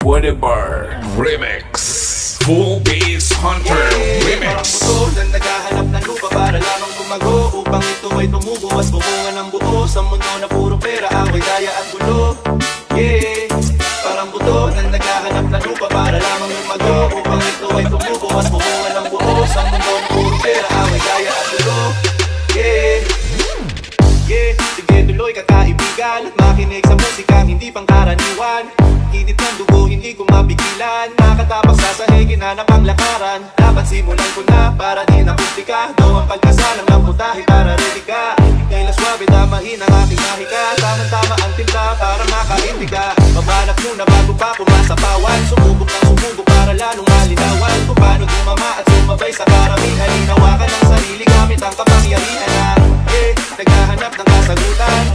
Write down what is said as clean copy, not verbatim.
Whatever Remix. Full Bass Hunter Remix. Parang buto na naghahanap ng lupa para lamang lumago, upang ito ay tumubo, mas bumunga ng buo sa mundo na puro pera, away, daya at gulo. Yeah, parang buto na naghahanap ng lupa para lamang lumago, upang ito ay tumubo, mas bumunga ng buo sa mundo na puro pera, away, daya at gulo. Yeah, yeah, sige tuloy kakaibigan, at makinig sa musika hindi pangkaraniwan. Init ng dugo, hindi ko mapigilan, nakatapak sa sahig, hinanap ang lakaran. Dapat simulan ko na para di nakumplika, daw ang pagkasalang ng putahe para ready ka. Kailan swabe, damahin ang aking mahika, tamang-tama ang timpla para makaindi ka. Mabalak muna bago pa pumasapawan, sumubok ng sumubok para lalong malinawan kung paano dumama at sumabay sa karamihan. Hinawakan ng sarili gamit ang kapangyarihan na naghahanap ng kasagutan.